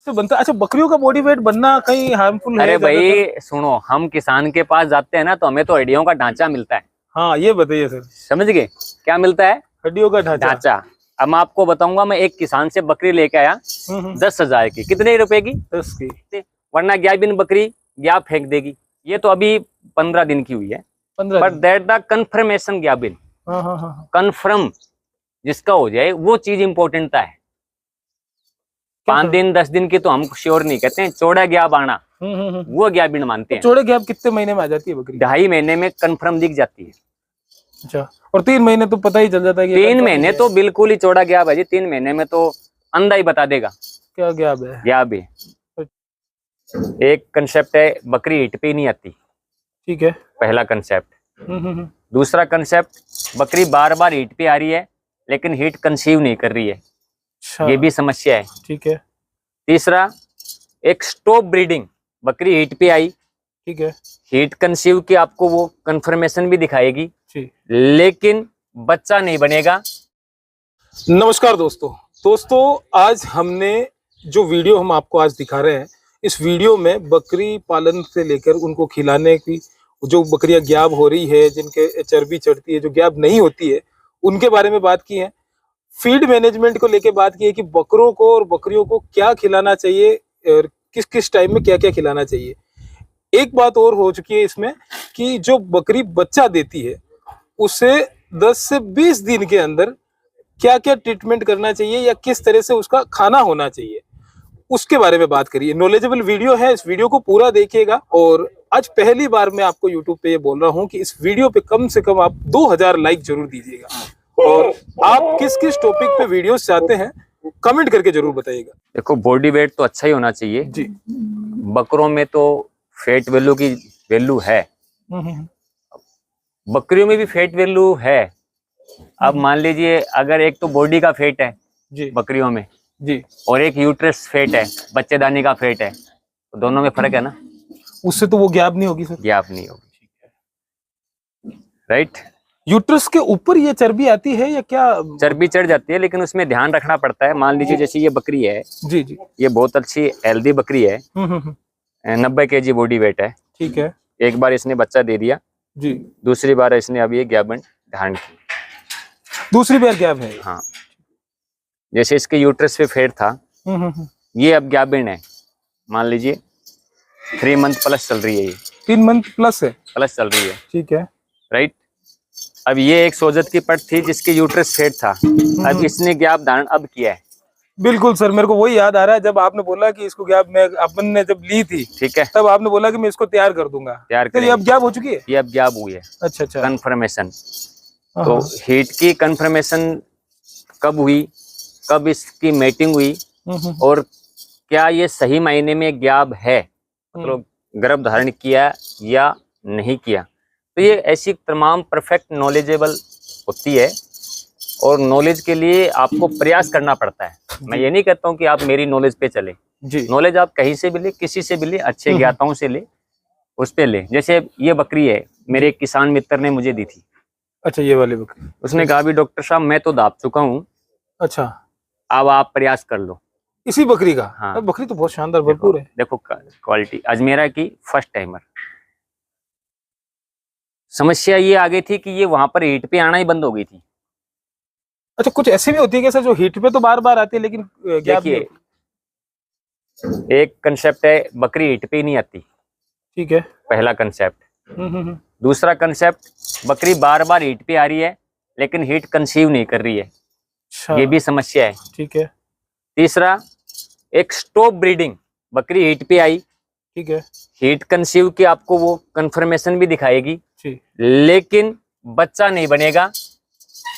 तो बनता। अच्छा, बकरियों का बॉडी वेट बनना कहीं हार्मफुल है? अरे भाई सुनो, हम किसान के पास जाते हैं ना तो हमें तो हड्डियों का ढांचा मिलता है। हाँ, ये बताइए सर। समझ गए क्या मिलता है? हड्डियों का ढांचा। अब मैं आपको बताऊंगा, मैं एक किसान से बकरी लेके आया 10,000 की। कितने रुपए की? 10 की। वरना ग्याबिन बकरी ग्याब फेंक देगी। ये तो अभी 15 दिन की हुई है, 15 पर दिन। दैट द कंफर्मेशन ग्याबिन, हाँ हाँ हाँ। कंफर्म जिसका हो जाए वो चीज इंपॉर्टेंट है। 5 दिन 10 दिन की तो हम श्योर नहीं कहते हैं, चौड़ा ग्याब आना वो ग्याबिन मानते हैं। चौड़े ग्याब कितने महीने में आ जाती है बकरी? 2.5 महीने में कंफर्म दिख जाती है। अच्छा, और 3 महीने तो पता ही चल जाता है कि 3 महीने तो बिल्कुल ही चौड़ा ग्याब है जी। 3 महीने में तो अंधा ही बता देगा क्या ग्याब है। ग्याब है। एक कंसेप्ट है, बकरी हिट पे नहीं आती। ठीक है। पहला कंसेप्ट। दूसरा कंसेप्ट, बकरी बार बार हीट पे आ रही है लेकिन हीट कंसीव नहीं कर रही है। अच्छा, ये भी समस्या है। ठीक है। तीसरा, एक स्टॉप ब्रीडिंग, बकरी हीट पे आई, ठीक है। हीट कंसीव की आपको वो कंफर्मेशन भी दिखाएगी जी। लेकिन बच्चा नहीं बनेगा। नमस्कार दोस्तों, आज हमने जो वीडियो हम आपको आज दिखा रहे हैं, इस वीडियो में बकरी पालन से लेकर उनको खिलाने की, जो बकरियां ग्याब हो रही है, जिनके चर्बी चढ़ती है, जो ग्याब नहीं होती है, उनके बारे में बात की है। फीड मैनेजमेंट को लेकर बात की है कि बकरों को और बकरियों को क्या खिलाना चाहिए और किस किस टाइम में क्या क्या खिलाना चाहिए। एक बात और हो चुकी है इसमें कि जो बकरी बच्चा देती है उसे 10 से 20 दिन के अंदर क्या क्या ट्रीटमेंट करना चाहिए या किस तरह से उसका खाना होना चाहिए, उसके बारे में बात करिए। नॉलेजेबल वीडियो है, इस वीडियो को पूरा देखिएगा। और आज पहली बार मैं आपको यूट्यूब पे ये बोल रहा हूँ कि इस वीडियो पे कम से कम आप 2000 लाइक जरूर दीजिएगा। और आप किस किस टॉपिक पे वीडियोस चाहते हैं कमेंट करके जरूर बताइएगा। देखो, बॉडी वेट तो अच्छा ही होना चाहिए जी। बकरों में तो फैट वैल्यू की वैल्यू है, बकरियों में भी फैट वैल्यू है। अब मान लीजिए, अगर एक तो बॉडी का फैट है जी बकरियों में जी, और एक यूट्रस फैट है, बच्चेदानी का फैट है, तो दोनों में फर्क है ना। उससे तो वो ग्याप नहीं होगी सर? ग्याप नहीं होगी, राइट। यूट्रस के ऊपर ये चर्बी आती है या क्या? चर्बी चढ़ जाती है लेकिन उसमें ध्यान रखना पड़ता है। मान लीजिए जैसे ये बकरी है, जी जी, ये बहुत अच्छी हेल्दी बकरी है, 90 kg बॉडी वेट है। ठीक है। एक बार इसने बच्चा दे दिया जी, दूसरी बार इसने अभी एक ग्याबन धारण की, दूसरी बार ग्याप है। हाँ। जैसे इसके यूट्रस पे फैट था, ये अब ग्याबिन है। मान लीजिए 3 मंथ प्लस चल रही है, ये 3 मंथ प्लस है, प्लस चल रही है, ठीक है। राइट। अब ये एक सोजत की पट थी जिसके यूट्रस फैट था, अब इसने ग्याब धारण अब किया है। बिल्कुल सर, मेरे को वही याद आ रहा है जब आपने बोला कि इसको ग्याप में अपन ने जब ली थी, ठीक है, तब आपने बोला कि मैं इसको तैयार कर दूंगा। तैयार तो ये अब ग्याप हो चुकी है? ये अब ग्याब हुई है। अच्छा अच्छा, कंफर्मेशन। तो हीट की कंफर्मेशन कब हुई, कब इसकी मेटिंग हुई और क्या ये सही मायने में ग्याब है, मतलब गर्भ धारण किया या नहीं किया, तो ये ऐसी तमाम परफेक्ट नॉलेजेबल होती है। और नॉलेज के लिए आपको प्रयास करना पड़ता है। मैं ये नहीं कहता हूँ कि आप मेरी नॉलेज पे चले, नॉलेज आप कहीं से भी ले, किसी से भी ले, अच्छे ज्ञाताओं से ले, उस पे ले। जैसे ये बकरी है, मेरे एक किसान मित्र ने मुझे दी थी। अच्छा, ये वाली बकरी? उसने कहा भी डॉक्टर साहब मैं तो दाब चुका हूँ, अच्छा, अब आप प्रयास कर लो। इसी बकरी का? हाँ, बकरी तो बहुत शानदार भरपूर है। देखो क्वालिटी, अजमेरा की फर्स्ट टाइमर। समस्या ये आ गई थी कि ये वहां पर हीट पे आना ही बंद हो गई थी। अच्छा, कुछ ऐसी भी होती है क्या सर जो हीट पे तो बार बार आती है लेकिन ग्याप नहीं होती? एक कंसेप्ट है, बकरी हीट पे नहीं आती, ठीक है। पहला कंसेप्ट। दूसरा कंसेप्ट, बकरी बार बार हीट पे आ रही है लेकिन हीट कंसीव नहीं कर रही है। अच्छा, ये भी समस्या है, ठीक है। तीसरा, एक स्टॉप ब्रीडिंग, बकरी हीट पे आई, ठीक है, हीट कंसीव की आपको वो कंफर्मेशन भी दिखाएगी लेकिन बच्चा नहीं बनेगा।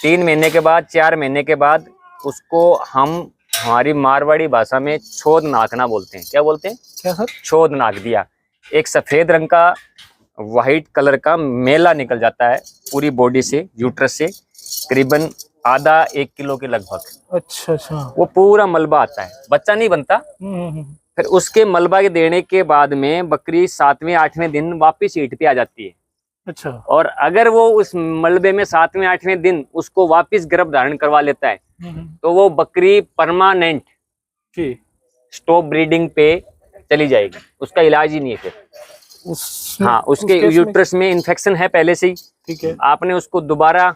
3 महीने के बाद, 4 महीने के बाद उसको हम हमारी मारवाड़ी भाषा में छोद नाकना बोलते हैं। क्या बोलते हैं? क्या सर? छोद नाक दिया। एक सफेद रंग का व्हाइट कलर का मेला निकल जाता है पूरी बॉडी से, यूट्रस से, करीबन आधा 1 किलो के लगभग। अच्छा अच्छा, वो पूरा मलबा आता है, बच्चा नहीं बनता। फिर उसके मलबा के देने के बाद में बकरी 7वें 8वें दिन वापिस हीट पे आ जाती है। अच्छा, और अगर वो उस मलबे में 7वें 8वें दिन उसको वापिस गर्भ धारण करवा लेता है तो वो बकरी परमानेंट स्टॉप ब्रीडिंग पे चली जाएगी, उसका इलाज ही नहीं है फिर। हाँ, उसके यूट्रस में इन्फेक्शन है पहले से ही। ठीक है। आपने उसको दोबारा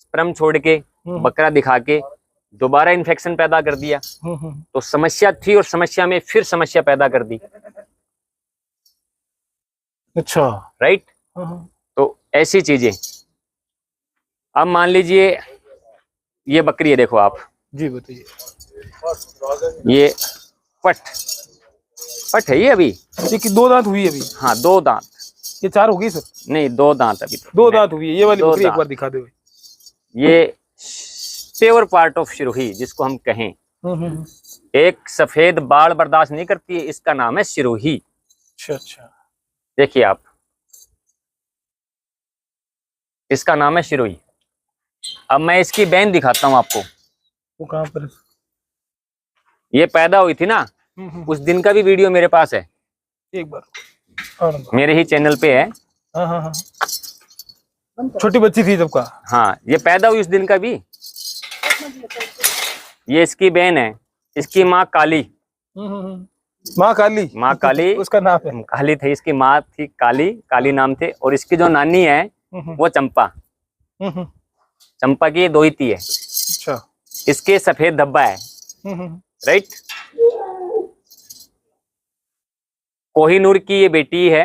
स्पर्म छोड़ के बकरा दिखा के दोबारा इन्फेक्शन पैदा कर दिया, तो समस्या थी और समस्या में फिर समस्या पैदा कर दी। अच्छा। राइट। तो ऐसी चीजें। अब मान लीजिए ये बकरी है, देखो आप जी बताइए। ये पट है ये अभी। ये कि 2 दांत हुई है अभी? हाँ 2 दांत। ये 4 हो गई सर? नहीं 2 दांत अभी तो। 2 दांत हुई है ये वाली दो बकरी, एक दांत। बार दिखा दो। ये पेवर पार्ट ऑफ सिरोही जिसको हम कहें, एक सफेद बाल बर्दाश्त नहीं करती है, इसका नाम है सिरोही। अच्छा अच्छा। देखिए आप, इसका नाम है सिरोही। अब मैं इसकी बहन दिखाता हूँ आपको। वो कहाँ पर? ये पैदा हुई थी ना, उस दिन का भी वीडियो मेरे पास है, एक बार मेरे ही चैनल पे है। हाँ हाँ हाँ। छोटी बच्ची थी जब का? हाँ, ये पैदा हुई उस दिन का भी। ये इसकी बहन है, इसकी माँ काली। माँ काली? माँ काली उसका नाम है? काली थी, इसकी माँ थी काली, काली नाम थे। और इसकी जो नानी है वो चंपा। चंपा की दोहिती है। अच्छा। इसके सफेद धब्बा है। राइट। कोहिनूर की ये बेटी है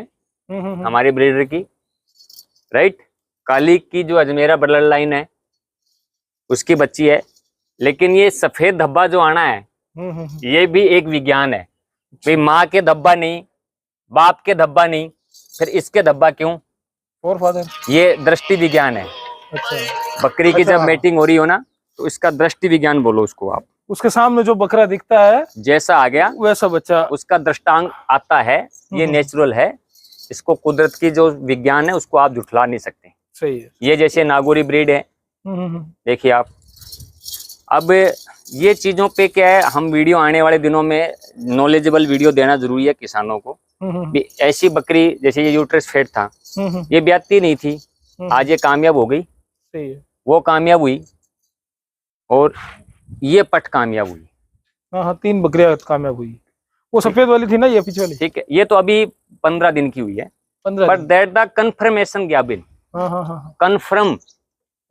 हमारे ब्रीडर की। राइट। काली की जो अजमेरा ब्लड लाइन है उसकी बच्ची है। लेकिन ये सफेद धब्बा जो आना है ये भी एक विज्ञान है भाई। माँ के धब्बा नहीं, बाप के धब्बा नहीं, फिर इसके धब्बा क्यों? और फादर? ये दृष्टि विज्ञान है। अच्छा। बकरी की जब मेटिंग हो रही हो ना, तो इसका दृष्टि विज्ञान बोलो उसको आप। उसके सामने जो बकरा दिखता है जैसा आ गया वैसा बच्चा, उसका दृष्टांत आता है। ये नेचुरल है। इसको कुदरत की जो विज्ञान है उसको आप झुठला नहीं सकते। सही है। ये जैसे नागौरी ब्रीड है, देखिए आप। अब ये चीजों पे क्या है, हम वीडियो आने वाले दिनों में नॉलेजेबल वीडियो देना जरूरी है किसानों को। ऐसी बकरी जैसे ये यूट्रस फेड था, ये ब्याती नहीं थी, आज ये कामयाब हो गई। सही है। वो कामयाब हुई और ये पट कामयाब हुई। हाँ 3 बकरियां कामयाब हुई। वो सफेद वाली थी ना, ये पीछे वाली? ठीक है, ये तो अभी 15 दिन की हुई है। 15 but that the confirmation gabion, confirm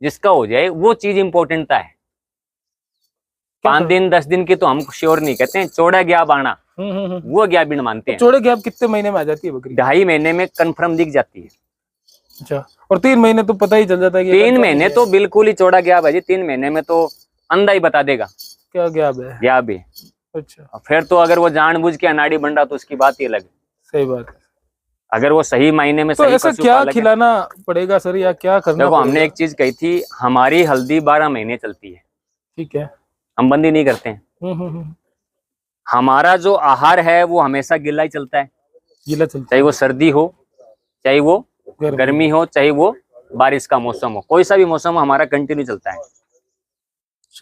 जिसका हो जाए वो चीज इंपॉर्टेंट है। 5 दिन 10 दिन की तो हम श्योर नहीं कहते हैं। चौड़ा ग्याब आना वो ग्याबिन मानते हैं। चौड़े ग्याब कितने महीने में आ जाती है बकरी? 2.5 महीने में कंफर्म दिख जाती है। अच्छा। और 3 महीने तो पता ही चल जाता है कि 3 महीने तो बिल्कुल ही चौड़ा ग्याब है जी। 3 महीने में तो अंधा ही बता देगा क्या ग्याब है। ग्याब है। अच्छा। फिर तो अगर वो जानबूझ के अनाड़ी बंडा तो उसकी बात ही अलग है। सही बात है। अगर वो सही मायने में तो सही ऐसा क्या खिलाना पड़ेगा सर, या क्या करना देखो पड़ेगा? हमने एक चीज कही थी, हमारी हल्दी 12 महीने चलती है। ठीक है। हम बंदी नहीं करते हैं। हमारा जो आहार है वो हमेशा गिला ही चलता है। गीला चलता चाहे वो सर्दी हो, चाहे वो गर्मी हो, चाहे वो बारिश का मौसम हो, कोई सा भी मौसम हो, हमारा कंटिन्यू चलता है।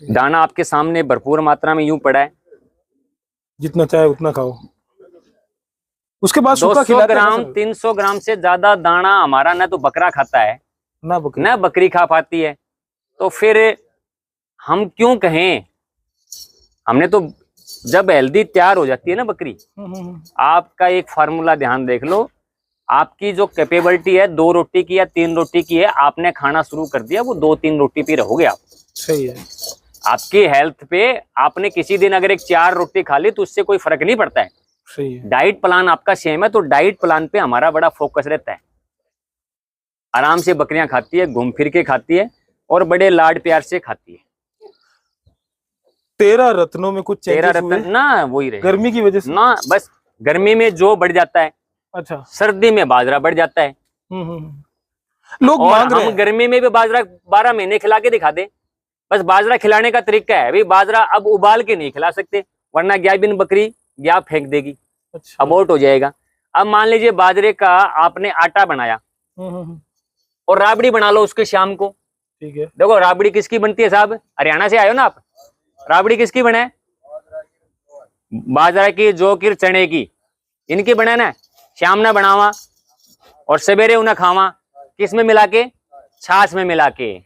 दाना आपके सामने भरपूर मात्रा में यूं पड़ा है, जितना चाहे उतना खाओ। उसके बाद 200 ग्राम 300 ग्राम से ज्यादा दाना हमारा न तो बकरा खाता है ना बकरी खा पाती है। तो फिर हम क्यों कहें? हमने तो जब हेल्दी तैयार हो जाती है ना बकरी, आपका एक फार्मूला ध्यान देख लो। आपकी जो कैपेबिलिटी है 2 रोटी की या 3 रोटी की है, आपने खाना शुरू कर दिया, वो 2-3 रोटी पे रहोगे आप। सही है। आपकी हेल्थ पे आपने किसी दिन अगर एक 4 रोटी खा ली तो उससे कोई फर्क नहीं पड़ता है। सही है। डाइट प्लान आपका सेम है, तो डाइट प्लान पे हमारा बड़ा फोकस रहता है। आराम से बकरियां खाती है, घूम फिर के खाती है और बड़े लाड प्यार से खाती है। 13 रत्नों में कुछ 13 रत्न ना वही रहे गर्मी की वजह से ना, बस गर्मी में जो बढ़ जाता है, अच्छा, सर्दी में बाजरा बढ़ जाता है। लोग और मांग रहे हम हैं। गर्मी में भी बाजरा 12 महीने खिला के दिखा दे। बस बाजरा खिलाने का तरीका है भाई, बाजरा अब उबाल के नहीं खिला सकते वरना ग्याबिन बकरी ग्याब फेंक देगी, अच्छा। अबॉर्ट हो जाएगा। अब मान लीजिए बाजरे का आपने आटा बनाया और राबड़ी बना लो उसके शाम को। ठीक है। देखो राबड़ी किसकी बनती है साहब? हरियाणा से आए हो ना आप? राबड़ी किसकी बने? बाजरा की, जौ की, चने की, इनकी बने ना। शाम ना बनावा और सवेरे उन्हें खावा, किस में मिला के? छाछ में मिला के।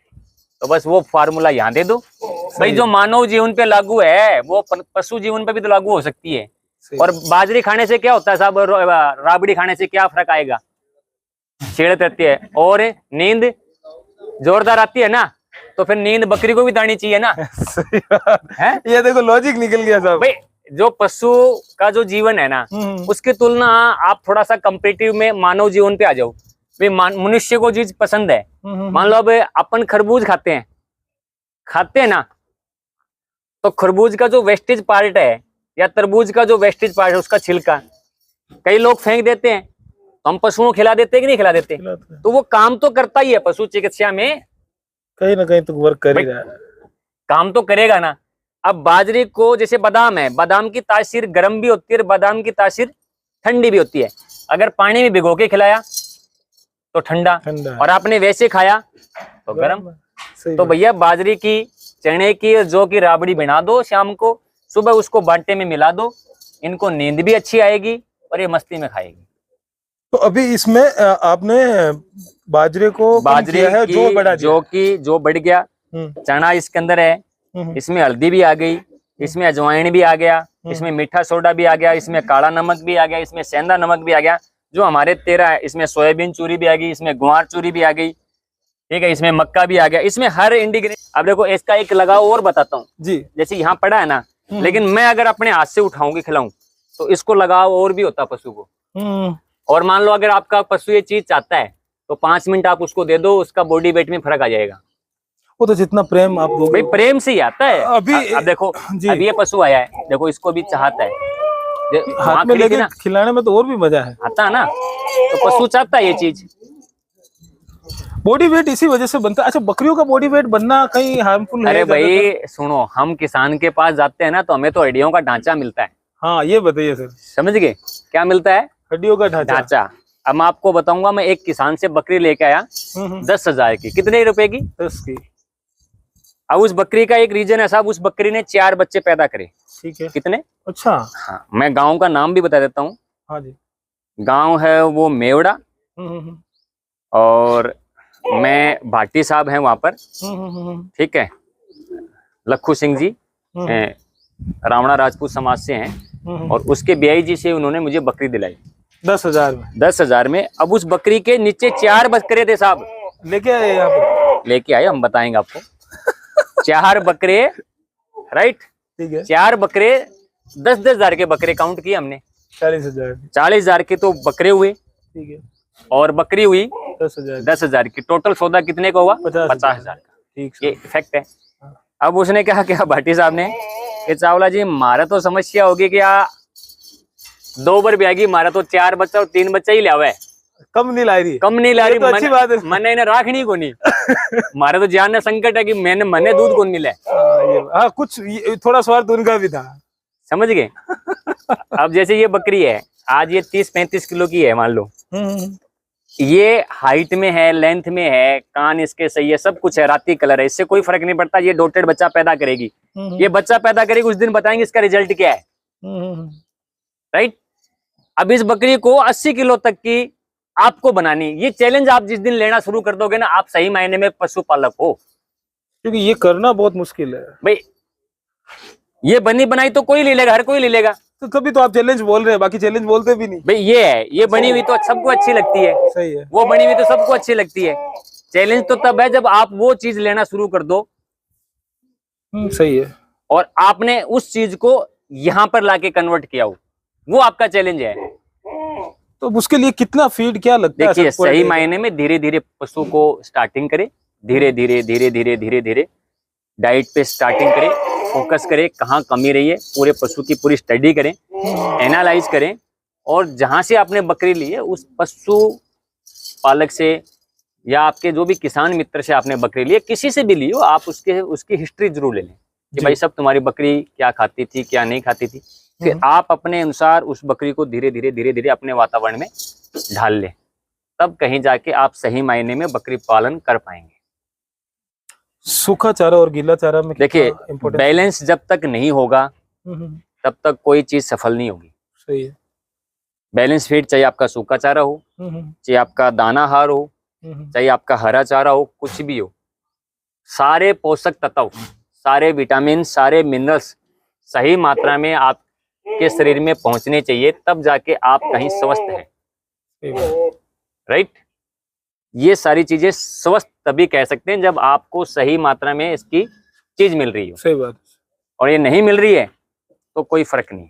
तो बस वो फार्मूला यहाँ दे दो भाई। जो मानव जीवन पे लागू है वो पशु जीवन पे भी तो लागू हो सकती है। और बाजरी खाने से क्या होता है साहब, राबड़ी खाने से क्या फर्क आएगा, छेड़त रहती है और नींद जोरदार आती है ना, तो फिर नींद बकरी को भी दानी चाहिए ना। सही बात है, ये देखो लॉजिक निकल गया साहब। भाई जो पशु का जो जीवन है ना, उसकी तुलना आप थोड़ा सा कंपेटिव में मानव जीवन पे आ जाओ। भाई मनुष्य को चीज पसंद है, मान लो अब अपन खरबूज खाते हैं ना, तो खरबूज का जो वेस्टेज पार्ट है या तरबूज का जो वेस्टेज पार्ट है, उसका छिलका कई लोग फेंक देते हैं, तो हम पशुओं को खिला देते हैं कि नहीं खिला देते? तो वो काम तो करता ही है, पशु चिकित्सा में कहीं ना कहीं तो वर्क कर ही रहा है, काम तो करेगा ना। अब बाजरे को, जैसे बादाम है, बादाम की तासीर गर्म भी होती है और बादाम की तासीर ठंडी भी होती है। अगर पानी में भिगो के खिलाया तो ठंडा, और आपने वैसे खाया तो गर्म। तो भैया बाजरे की, चने की और जौ की राबड़ी बना दो, शाम को सुबह उसको बाटे में मिला दो, इनको नींद भी अच्छी आएगी और ये मस्ती में खाएगी। तो अभी इसमें आपने बाजरे को बाजरे है, जो बढ़ा दिया, जो बढ़ गया, चना इसके अंदर है, इसमें हल्दी भी आ गई, इसमें अजवाइन भी आ गया, इसमें मीठा सोडा भी आ गया, इसमें काला नमक भी आ गया, इसमें सेंधा नमक भी आ गया, जो हमारे 13 है, इसमें सोयाबीन चूरी भी आ गई, इसमें गुआर चूरी भी आ गई, ठीक है, इसमें मक्का भी आ गया, इसमें हर इंडिग्रेडिएंट। अब देखो इसका एक लगाव और बताता हूँ जी, जैसे यहाँ पड़ा है ना, लेकिन मैं अगर अपने हाथ से उठाऊंगी खिलाऊं तो इसको लगाव और भी होता पशु को। और मान लो अगर आपका पशु ये चीज चाहता है तो 5 मिनट आप उसको दे दो, उसका बॉडी वेट में फर्क आ जाएगा। वो तो जितना प्रेम आप दोगे, भाई प्रेम से ही आता है। अभी अब देखो अब ये पशु आया है, देखो इसको भी चाहता है, हाथ में लेके खिलाने में तो और भी मजा है, आता है ना, तो पशु चाहता है ये चीज। बॉडी वेट इसी वजह से बनता है। अच्छा, बकरियों का बॉडी वेट बनना कहीं हार्मफुल है? अरे भाई सुनो, हम किसान के पास जाते हैं ना, तो हमें तो हड्डियों का ढांचा मिलता है। हाँ ये बताइए सर, समझ गए क्या मिलता है? हड्डियों का ढांचा। अब मैं आपको बताऊंगा, मैं एक किसान से बकरी लेके आया 10,000 की। कितने रुपए की? 10 की। अब उस बकरी का एक रीजन है साहब, उस बकरी ने 4 बच्चे पैदा करे। ठीक है। कितने? अच्छा हाँ, मैं गांव का नाम भी बता देता हूँ। हाँ जी। गांव है वो मेवड़ा, और मैं भाटी साहब हैं वहां पर, ठीक है, लखू सिंह जी रावणा राजपूत समाज से हैं, और उसके बियाई जी से उन्होंने मुझे बकरी दिलाई 10,000 में। 10,000 में। अब उस बकरी के नीचे 4 बकरे थे साहब, लेके आए यहाँ पे? लेके आए, हम बताएंगे आपको। 4 बकरे, राइट, ठीक है। 4 बकरे, 10,000 के बकरे काउंट किए हमने। 40,000। 40,000 के तो बकरे हुए, ठीक है, और बकरी हुई 10,000। 10,000 की। टोटल सौदा कितने का हुआ? 50,000 का। ठीक, ये इफेक्ट है। अब उसने कहा क्या भाटी साहब ने कि चावला जी मारा तो समस्या होगी कि 2 बार ब्यागी मारा तो 4 बच्चा और 3 बच्चा ही लिया है, कम नहीं ला रही, कम नहीं ला रही। तो अच्छी बात है। मैंने इन्हें राखनी को नहीं मारे तो जान संकट है कि मैंने दूध को नहीं ले। हाँ, कुछ थोड़ा स्वार्थ उनका भी था, समझ गए। अब जैसे ये बकरी है, आज ये 30-35 किलो की है मान लो, ये हाइट में है, लेंथ में है, कान इसके सही है, सब कुछ है, राती कलर है, इससे कोई फर्क नहीं पड़ता। ये डॉटेड बच्चा पैदा करेगी, ये बच्चा पैदा करेगी, उस दिन बताएंगे इसका रिजल्ट क्या है, राइट। अब इस बकरी को 80 किलो तक की आपको बनानी, ये चैलेंज आप जिस दिन लेना शुरू कर दोगे ना, आप सही मायने में पशुपालक हो, क्योंकि ये करना बहुत मुश्किल है भाई। ये बनी बनाई तो कोई ले लेगा, हर कोई ले लेगा, तो तभी तो आप चैलेंज बोल रहे हैं, बाकी चैलेंज बोलते भी नहीं भाई। ये है, ये बनी हुई तो सबको अच्छी लगती है, सही है, वो बनी हुई तो सबको अच्छी लगती है। चैलेंज तो तब है जब आप वो चीज लेना शुरू कर दो, सही है, और आपने उस चीज को यहाँ पर लाके कन्वर्ट किया हो, वो आपका चैलेंज है। तो उसके लिए कितना फीड क्या लगता है? देखिए सही मायने में धीरे धीरे पशु को स्टार्टिंग करे, धीरे धीरे डाइट पे स्टार्टिंग करे, फोकस करें कहाँ कमी रही है, पूरे पशु की पूरी स्टडी करें, एनालाइज करें, और जहां से आपने बकरी ली है उस पशु पालक से या आपके जो भी किसान मित्र से आपने बकरी ली है, किसी से भी ली हो, आप उसकी हिस्ट्री जरूर ले लें कि भाई सब तुम्हारी बकरी क्या खाती थी, क्या नहीं खाती थी, फिर आप अपने अनुसार उस बकरी को धीरे धीरे अपने वातावरण में ढाल लें, तब कहीं जाके आप सही मायने में बकरी पालन कर पाएंगे। सूखा चारा और गीला चारा में देखिए बैलेंस जब तक नहीं होगा तब तक कोई चीज सफल नहीं होगी। सही है। बैलेंस फीड चाहे आपका सूखा चारा हो, चाहे आपका दाना हार हो, चाहे आपका हरा चारा हो, कुछ भी हो, सारे पोषक तत्व, सारे विटामिन, सारे मिनरल्स सही मात्रा में आप के शरीर में पहुंचने चाहिए, तब जाके आप कहीं स्वस्थ हैं। सही बात। राइट। ये सारी चीजें स्वस्थ तभी कह सकते हैं जब आपको सही मात्रा में इसकी चीज मिल रही हो, सही बात। और ये नहीं मिल रही है तो कोई फर्क नहीं।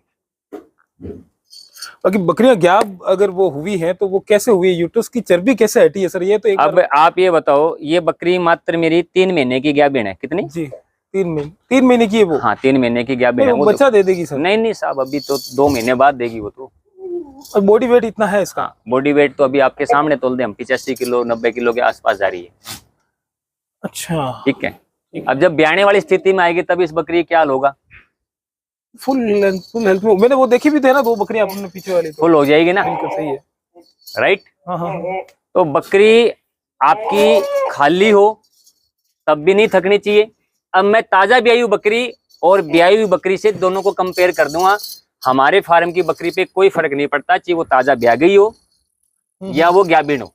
बाकी बकरियां ग्याब अगर वो हुई है तो वो कैसे हुई है, यूट्रस की चर्बी कैसे हटी है सर, ये तो एक अब आप ये बताओ, ये बकरी मात्र मेरी 3 महीने की गाभिन है। कितनी? जी 3 महीने की है वो। हाँ 3 महीने की गाभिन है वो वो। बच्चा दे देगी सर? नहीं नहीं साहब, अभी तो 2 महीने बाद देगी वो तो। और बॉडी वेट इतना है इसका? हाँ बॉडी वेट तो अभी आपके सामने तोल दे हम, 85 किलो 90 किलो के आसपास जा रही है। अच्छा ठीक है। अब जब ब्याने वाली स्थिति में आएगी तब इस बकरी क्या हाल होगा? फुल हेल्थ में। मैंने वो देखी भी थे ना 2 बकरियां अपने पीछे वाली, तो फुल हो जाएगी ना। बिल्कुल सही है। राइट। हाँ हाँ तो बकरी आपकी खाली हो तब भी नहीं थकनी चाहिए। अब मैं ताजा ब्याई हुई बकरी और ब्याई हुई बकरी से दोनों को कंपेयर कर दूंगा। हमारे फार्म की बकरी पे कोई फर्क नहीं पड़ता, चाहे वो ताजा ब्या गई हो या वो गाभिन हो।